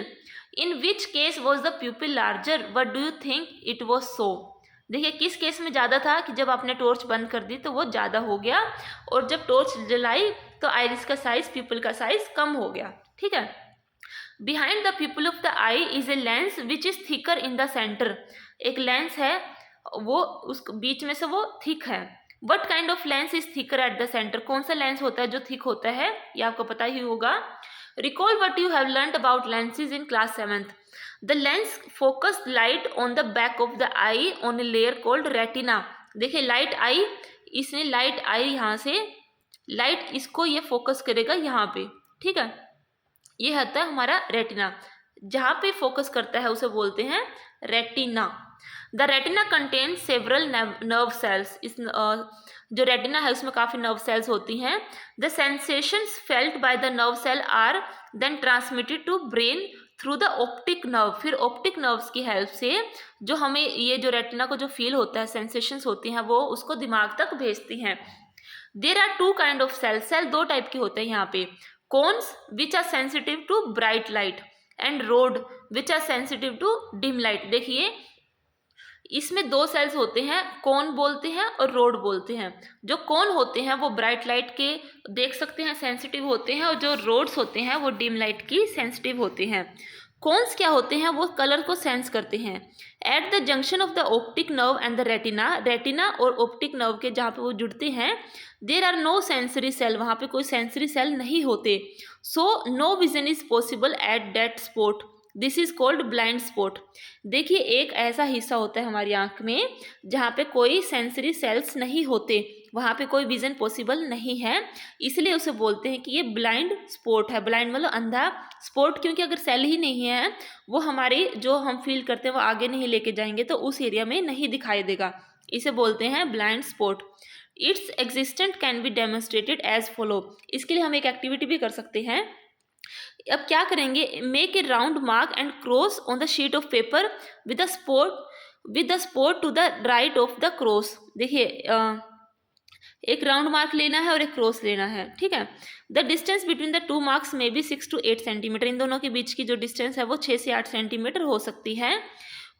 In which case was the pupil larger? What do you think it was so? देखिए, किस case में ज़्यादा था कि जब आपने torch बंद कर दी तो वो ज़्यादा हो गया, और जब टॉर्च जलाई तो आइरिस का साइज, प्यूपिल का साइज कम हो गया। ठीक है। Behind the प्यूपिल of the I is a lens which is thicker in the centre. एक लेंस है, वो उस बीच में से वो थिक है। What kind of lens is thicker at the centre? कौन सा लेंस होता है जो थिक होता है, ये आपको पता ही होगा। Recall what you have learned about lenses in class 7th। The lens focus light on the back of the I on a layer called retina. देखिए, लाइट आई, इसने लाइट आई यहाँ से, लाइट इसको ये फोकस करेगा यहाँ पे। ठीक है, ये होता है हमारा रेटिना, जहाँ पे फोकस करता है उसे बोलते हैं retina. The retina contain several nerve cells. इस जो रेटिना है उसमें काफ़ी नर्व सेल्स होती हैं। The sensations felt by the nerve cell are then transmitted to brain through the optic nerve. फिर ऑप्टिक नर्व्स की हेल्प से जो हमें ये जो रेटिना को जो फील होता है, सेंसेशंस होती हैं, वो उसको दिमाग तक भेजती हैं। There are two kind of cell. Cell दो टाइप के होते हैं यहाँ पे। Cones which are sensitive to bright light and rod which are sensitive to dim light. देखिए, इसमें दो सेल्स होते हैं, कोन बोलते हैं और रोड बोलते हैं। जो कोन होते हैं वो ब्राइट लाइट के देख सकते हैं, सेंसिटिव होते हैं, और जो रोड्स होते हैं वो डिम लाइट की सेंसिटिव होते हैं। कोन्स क्या होते हैं, वो कलर को सेंस करते हैं। At the junction of the optic nerve and the retina, retina और ऑप्टिक नर्व के जहाँ पे वो जुड़ते हैं, there are no sensory cell, वहाँ पे कोई सेंसरी सेल नहीं होते। So no vision is possible at that spot, this is called blind spot. देखिए, एक ऐसा हिस्सा होता है हमारी आंख में जहाँ पे कोई सेंसरी सेल्स नहीं होते, वहाँ पे कोई विजन पॉसिबल नहीं है, इसलिए उसे बोलते हैं कि ये ब्लाइंड स्पॉट है। ब्लाइंड मतलब अंधा, स्पॉट क्योंकि अगर सेल ही नहीं है, वो हमारी जो हम फील करते हैं वो आगे नहीं लेके जाएंगे तो उस एरिया में नहीं दिखाई देगा, इसे बोलते हैं blind spot. Its existent can be demonstrated as follow. इसके लिए हम एक एक्टिविटी भी कर सकते हैं। अब क्या करेंगे, make a round mark and cross on the sheet of paper with the spot to the right of the cross. देखिए, एक राउंड मार्क लेना है और एक क्रॉस लेना है। ठीक है। The distance between the two marks में भी 6 to 8 सेंटीमीटर। इन दोनों के बीच की जो डिस्टेंस है वो 6 से 8 सेंटीमीटर हो सकती है।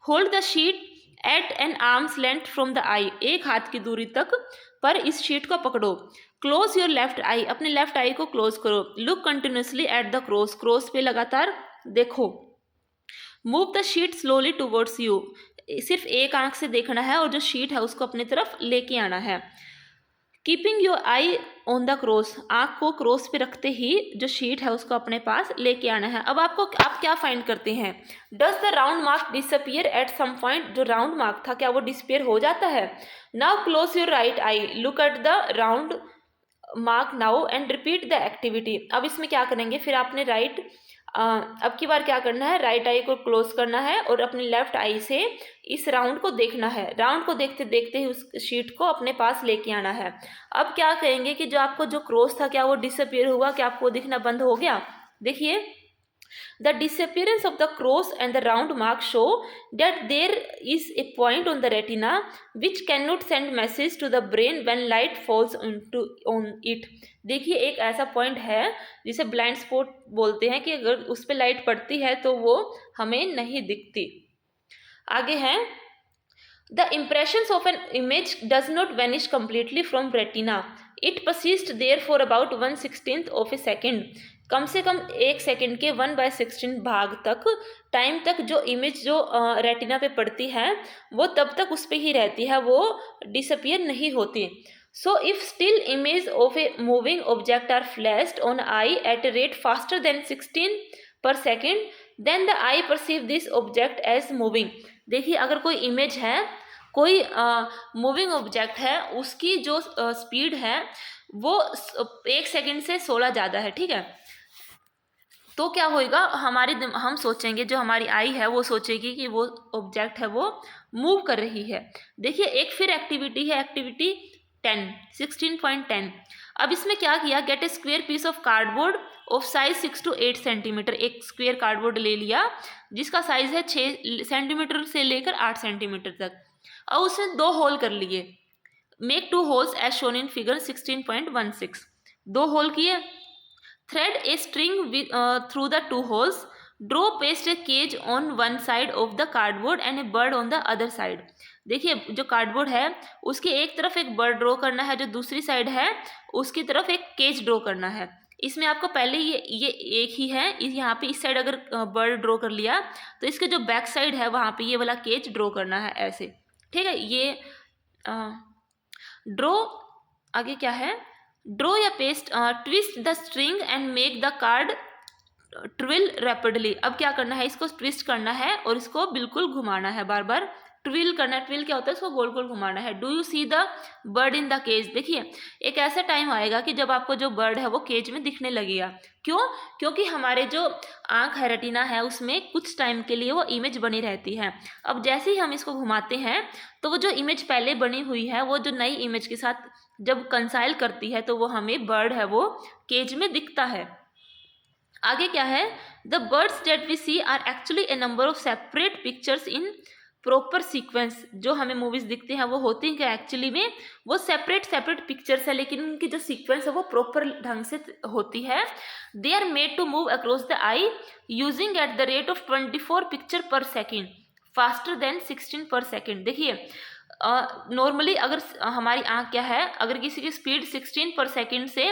Hold the sheet at an arms length from the eye, एक हाथ की दूरी तक पर इस शीट को पकड़ो। क्लोज योर लेफ्ट आई, अपने लेफ्ट आई को क्लोज करो। Look continuously at the cross, cross पे लगातार देखो। Move the sheet slowly towards you, सिर्फ एक आंख से देखना है और जो शीट है उसको अपनी तरफ लेके आना है। Keeping your I on the cross, आंख को क्रॉस पे रखते ही जो शीट है उसको अपने पास लेके आना है। अब आप क्या फाइंड करते हैं? Does the round mark disappear at some point, जो राउंड मार्क था क्या वो डिसअपियर हो जाता है? Now close your right eye, look at the round mark now and repeat the activity. अब इसमें क्या करेंगे, फिर आपने अब की बार क्या करना है, राइट आई को क्लोज करना है और अपनी लेफ्ट आई से इस राउंड को देखना है। राउंड को देखते देखते ही उस शीट को अपने पास लेके आना है। अब क्या कहेंगे कि जो आपको जो क्रॉस था क्या वो डिसअपियर हुआ, क्या आपको दिखना बंद हो गया? देखिए, the disappearance of the cross and the round mark show that there is a point on the retina which cannot send message to the brain when light falls on it। देखिए, एक ऐसा पॉइंट है जिसे blind spot बोलते हैं कि अगर उस पर लाइट पड़ती है तो वो हमें नहीं दिखती। आगे है, the impressions of an image does not vanish completely from retina, it persists there for about 1/16 of a second। कम से कम 1 सेकेंड के 1/16 भाग तक, टाइम तक जो इमेज जो रेटिना पे पड़ती है वो तब तक उस पर ही रहती है, वो डिसअपियर नहीं होती। So if still image of a moving object are flashed on eye at a rate faster than 16 per second, then the eye perceive this object as moving. देखिए, अगर कोई इमेज है, कोई मूविंग ऑब्जेक्ट है, उसकी जो स्पीड है वो 1 सेकेंड से 16 ज़्यादा है, ठीक है, तो क्या होएगा, हम सोचेंगे, जो हमारी आई है वो सोचेगी कि वो ऑब्जेक्ट है वो मूव कर रही है। देखिए, एक फिर एक्टिविटी है, एक्टिविटी 16.10। अब इसमें क्या किया, get a square piece of cardboard of size 6 to 8 centimetre. एक स्क्वेयर कार्डबोर्ड ले लिया जिसका साइज है 6 सेंटीमीटर से लेकर 8 सेंटीमीटर तक, और उसमें 2 होल कर लिए। Make 2 holes as shown in figure 16.16। 2 hole किए। Thread a string through the 2 holes. Draw paste a cage on one side of the cardboard and a bird on the other side। देखिए, जो cardboard है उसकी एक तरफ एक bird draw करना है, जो दूसरी साइड है उसकी तरफ एक केज ड्रॉ करना है। इसमें आपको पहले ये एक ही है, यहाँ पे इस साइड अगर बर्ड ड्रॉ कर लिया तो इसके जो बैक साइड है वहाँ पे ये वाला केज ड्रॉ करना है, ऐसे, ठीक है। ये ड्रॉ, आगे क्या है, ड्रॉ या paste, twist the string and make the card twill rapidly. अब क्या करना है, इसको ट्विस्ट करना है और इसको बिल्कुल घुमाना है, बार बार ट्विल करना है। ट्विल क्या होता है, इसको गोल गोल घुमाना है। Do you see the bird in the cage. देखिए, एक ऐसा टाइम आएगा कि जब आपको जो बर्ड है वो केज में दिखने लगेगा। क्यों? क्योंकि हमारे जो आँख है, रेटिना है, उसमें कुछ टाइम के लिए वो इमेज बनी रहती है। अब जैसे ही हम इसको घुमाते हैं तो वो जो इमेज पहले बनी हुई है वो जो नई इमेज के साथ जब कंसाइल करती है तो वो हमें बर्ड है वो केज में दिखता है। आगे क्या है, the birds that we see are actually a number of separate pictures in proper sequence. जो हमें मूवीज दिखते हैं वो होती हैं क्या, एक्चुअली में वो सेपरेट पिक्चर्स है, लेकिन उनकी जो सीक्वेंस है वो प्रॉपर ढंग से होती है। They are made to move across the eye using at the rate of 24 picture per second, faster than 16 per second. देखिए, नॉर्मली अगर हमारी आँख क्या है, अगर किसी की स्पीड 16 पर सेकेंड से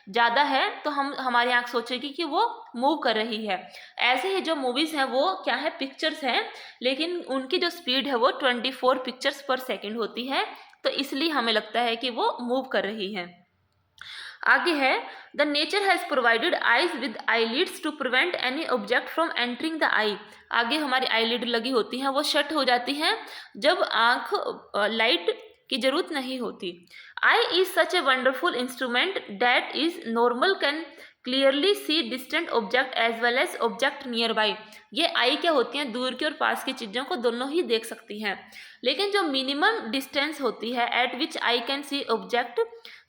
ज़्यादा है तो हमारी आँख सोचेगी कि वो मूव कर रही है। ऐसे ही जो मूवीज़ हैं वो क्या है, पिक्चर्स हैं, लेकिन उनकी जो स्पीड है वो 24 पिक्चर्स पर सेकेंड होती है, तो इसलिए हमें लगता है कि वो मूव कर रही है। आगे है, the nature has provided eyes with eyelids to prevent any object from entering the eye. आगे हमारी आईलिड लगी होती हैं, वो शट हो जाती हैं जब आँख लाइट की जरूरत नहीं होती। Eye is such a wonderful instrument that is normal can clearly see distant object as well as object nearby. ये आई क्या होती हैं, दूर की और पास की चीज़ों को दोनों ही देख सकती हैं, लेकिन जो मिनिमम डिस्टेंस होती है at which eye can see object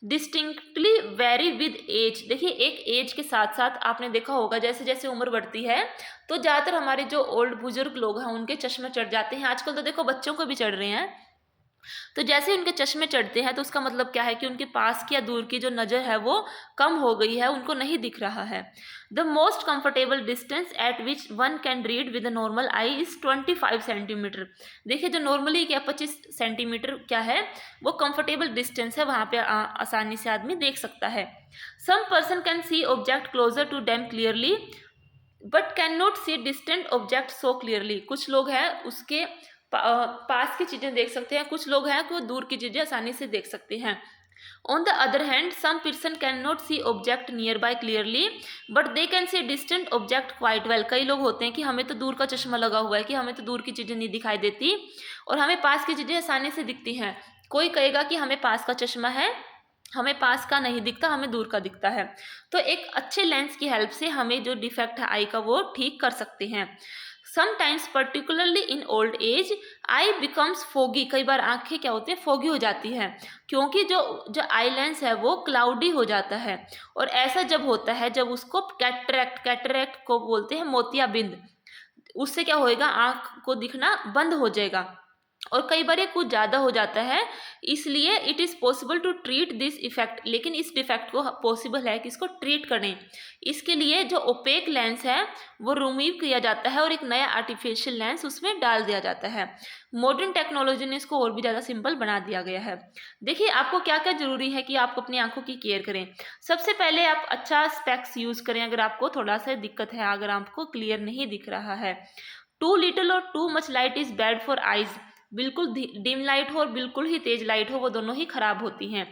distinctly vary with age. देखिए, एक एज के साथ साथ आपने देखा होगा जैसे जैसे उम्र बढ़ती है तो ज़्यादातर हमारे जो ओल्ड बुजुर्ग लोग हैं उनके चश्मे चढ़ जाते हैं। आजकल तो देखो बच्चों को भी चढ़ रहे हैं, तो जैसे उनके चश्मे चढ़ते हैं तो उसका मतलब क्या है कि उनके पास की या दूर की जो नज़र है वो कम हो गई है, उनको नहीं दिख रहा है। The most comfortable distance eight which one can read with normal I is 25 centimetre. देखिए जो नॉर्मली क्या 25 सेंटीमीटर क्या है वो कंफर्टेबल डिस्टेंस है, वहाँ पे आसानी से आदमी देख सकता है। Some person can see object closer to them clearly but can not see distant object so clearly. कुछ लोग हैं उसके पास की चीज़ें देख सकते हैं, कुछ लोग हैं कि वो दूर की चीज़ें आसानी से देख सकते हैं। On the other hand some person can not see object nearby clearly but they can see distant object quite well. कई लोग होते हैं कि हमें तो दूर का चश्मा लगा हुआ है कि हमें तो दूर की चीज़ें नहीं दिखाई देती और हमें पास की चीज़ें आसानी से दिखती हैं। कोई कहेगा कि हमें पास का चश्मा है, हमें पास का नहीं दिखता, हमें दूर का दिखता है। तो एक अच्छे लेंस की हेल्प से हमें जो डिफेक्ट है आई का वो ठीक कर सकते हैं। Sometimes particularly in old age eye becomes foggy. कई बार आंखें क्या होती है फोगी हो जाती हैं क्योंकि जो जो आई लेंस है वो क्लाउडी हो जाता है। और ऐसा जब होता है जब उसको कैटरैक्ट, कैटरैक्ट को बोलते हैं मोतियाबिंद, उससे क्या होएगा आँख को दिखना बंद हो जाएगा। और कई बार ये कुछ ज़्यादा हो जाता है, इसलिए it is possible to treat this effect. लेकिन इस डिफेक्ट को पॉसिबल है कि इसको ट्रीट करें। इसके लिए जो ओपेक लेंस है वो रिमूव किया जाता है और एक नया आर्टिफिशियल लेंस उसमें डाल दिया जाता है। मॉडर्न टेक्नोलॉजी ने इसको और भी ज़्यादा सिंपल बना दिया गया है। देखिए आपको क्या क्या ज़रूरी है कि आप अपनी आंखों की केयर करें। सबसे पहले आप अच्छा स्पेक्स यूज़ करें अगर आपको थोड़ा सा दिक्कत है, अगर आपको क्लियर नहीं दिख रहा है। टू लिटिल और too much light is bad for eyes. बिल्कुल डिम लाइट हो और बिल्कुल ही तेज लाइट हो वो दोनों ही खराब होती हैं।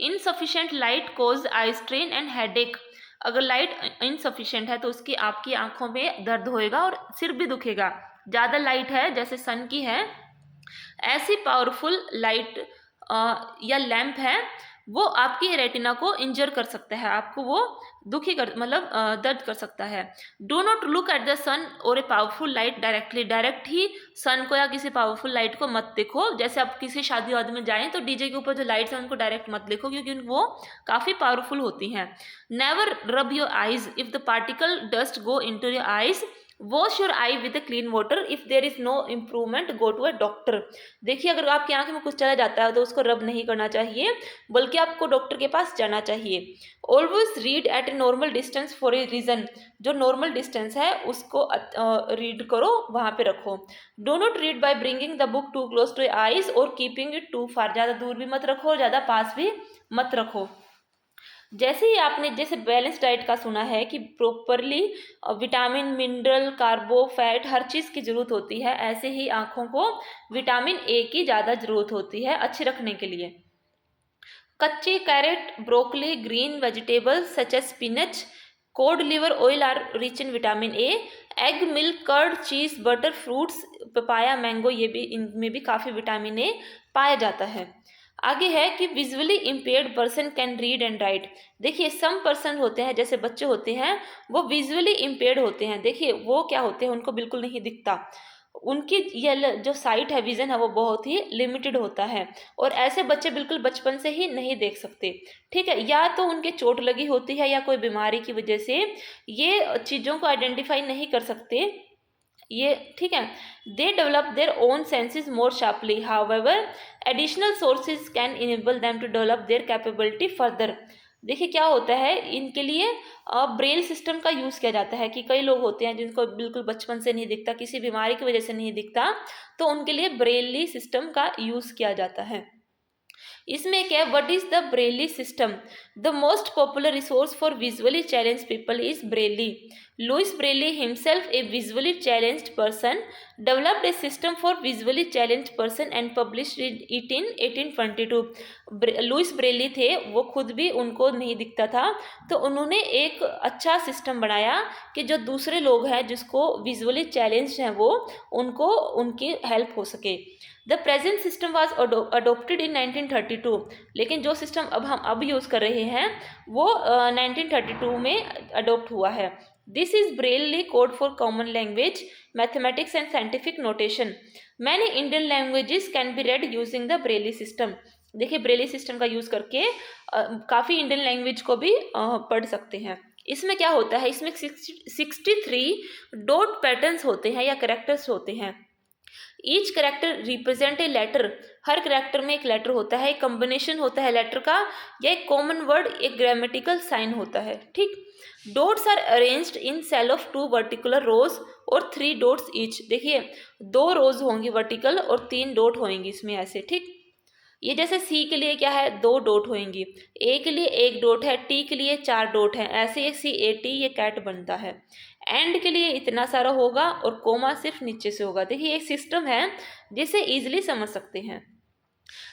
Insufficient light cause eye strain and headache. अगर लाइट इनसफिशिएंट है तो उसकी आपकी आंखों में दर्द होएगा और सिर भी दुखेगा। ज़्यादा लाइट है जैसे सन की है, ऐसी पावरफुल लाइट या लैंप है वो आपकी रेटिना को इंजर कर सकता है, आपको वो दुखी कर मतलब दर्द कर सकता है। Do not look at the sun or a powerful light directly. Direct ही सन को या किसी पावरफुल लाइट को मत देखो। जैसे आप किसी शादी वादी में जाएं तो डीजे के ऊपर जो लाइट्स हैं उनको डायरेक्ट मत देखो क्योंकि वो काफ़ी पावरफुल होती हैं। Never rub your eyes if the particle dust go into your eyes. Wash your eye with clean water. If there is no improvement go to a doctor. देखिए अगर आपकी आंख में कुछ चला जाता है तो उसको रब नहीं करना चाहिए बल्कि आपको डॉक्टर के पास जाना चाहिए। Always read at a normal distance for a reason. जो नॉर्मल डिस्टेंस है उसको रीड करो, वहाँ पे रखो। Do not read by bringing the book too close to eyes और कीपिंग इट टू फार। ज़्यादा दूर भी मत रखो और ज़्यादा पास भी मत रखो। जैसे ही आपने जैसे बैलेंस डाइट का सुना है कि प्रॉपरली विटामिन, मिनरल, कार्बो, फैट हर चीज़ की ज़रूरत होती है, ऐसे ही आँखों को विटामिन ए की ज़्यादा ज़रूरत होती है अच्छे रखने के लिए। कच्चे carrot, broccoli, green vegetables such as spinach, cod liver oil are rich in vitamin A. Egg, milk, curd, cheese, butter, fruits, papaya, mango ये भी इनमें भी काफ़ी विटामिन ए पाया जाता है। आगे है कि visually impaired person can read and right. देखिए सम पर्सन होते हैं जैसे बच्चे होते हैं वो विजुअली इम्पेयर्ड होते हैं। देखिए वो क्या होते हैं उनको बिल्कुल नहीं दिखता, उनकी ये जो साइट है, विजन है वो बहुत ही लिमिटेड होता है और ऐसे बच्चे बिल्कुल बचपन से ही नहीं देख सकते। ठीक है, या तो उनके चोट लगी होती है या कोई बीमारी की वजह से ये चीज़ों को आइडेंटिफाई नहीं कर सकते ये। ठीक है, they develop their own senses more sharply. However additional sources can enable them to develop their capability further. देखिए क्या होता है इनके लिए ब्रेल सिस्टम का यूज़ किया जाता है कि कई लोग होते हैं जिनको बिल्कुल बचपन से नहीं दिखता, किसी बीमारी की वजह से नहीं दिखता, तो उनके लिए ब्रेली सिस्टम का यूज़ किया जाता है। इसमें क्या है, what is the Braille system? The most popular resource for visually challenge people is Braille. Louis Braille himself a visually challenged person developed a system for visually challenged person and published it in 1822। Louis Braille थे, वो खुद भी उनको नहीं दिखता था, तो उन्होंने एक अच्छा सिस्टम बनाया कि जो दूसरे लोग हैं जिसको विजुअली चैलेंज्ड हैं वो उनको उनकी हेल्प हो सके। The present system was adopted in 1932। लेकिन जो सिस्टम अब यूज़ कर रहे हैं वो 1932 में अडोप्ट हुआ है। This is Braille code for common language, mathematics and scientific notation. Many Indian languages can be red using the Braille system. देखिए ब्रेली सिस्टम का यूज़ करके काफ़ी इंडियन लैंग्वेज को भी पढ़ सकते हैं। इसमें क्या होता है, इसमें 63 डॉट पैटर्न्स होते हैं या करेक्टर्स होते हैं। Each character represent a letter, हर करेक्टर में एक लेटर होता है, एक कॉम्बिनेशन होता है लेटर का, या एक कॉमन वर्ड, एक ग्रामेटिकल साइन होता है, ठीक। Dots are arranged in cell of 2 vertical rows और 3 डॉट्स ईच, देखिए 2 रोज होंगी वर्टिकल और 3 डॉट होंगी इसमें ऐसे, ठीक। ये जैसे सी के लिए क्या है, 2 डॉट होंगी, ए के लिए 1 डॉट है, टी के लिए 4 डॉट है, ऐसे CAT ये कैट बनता है। एंड के लिए इतना सारा होगा और कोमा सिर्फ नीचे से होगा। देखिए एक सिस्टम है जिसे ईजिली समझ सकते हैं।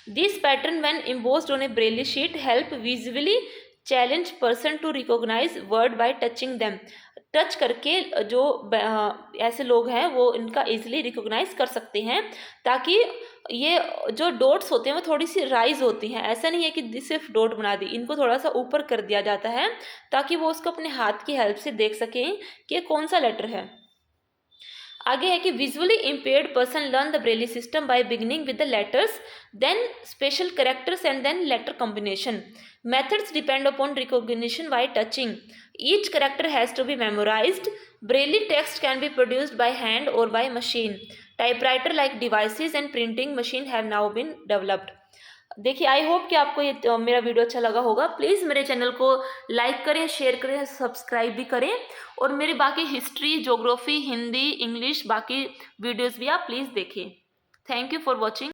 This pattern when imposed on a Braille sheet help visually challenge person to recognise word by touching them, touch करके जो ऐसे लोग हैं वो इनका इजीली रिकॉग्नाइज कर सकते हैं, ताकि ये जो डॉट्स होते हैं वो थोड़ी सी राइज होती हैं, ऐसा नहीं है कि सिर्फ डॉट बना दी, इनको थोड़ा सा ऊपर कर दिया जाता है ताकि वो उसको अपने हाथ की हेल्प से देख सकें कि ये कौन सा लेटर है। आगे है कि visually impaired person learn the Braille system by beginning with the letters, then special characters and then letter combination. Methods depend upon recognition by touching. Each character has to be memorized. Braille text can be produced by hand or by machine. Typewriter-like devices and printing machine have now been developed. देखिए I hope कि आपको ये मेरा video अच्छा लगा होगा। Please मेरे channel को लाइक करें, शेयर करें, सब्सक्राइब भी करें, और मेरे बाकी हिस्ट्री, ज्योग्राफी, हिंदी, इंग्लिश बाकी वीडियोज़ भी आप प्लीज़ देखें। Thank you for watching.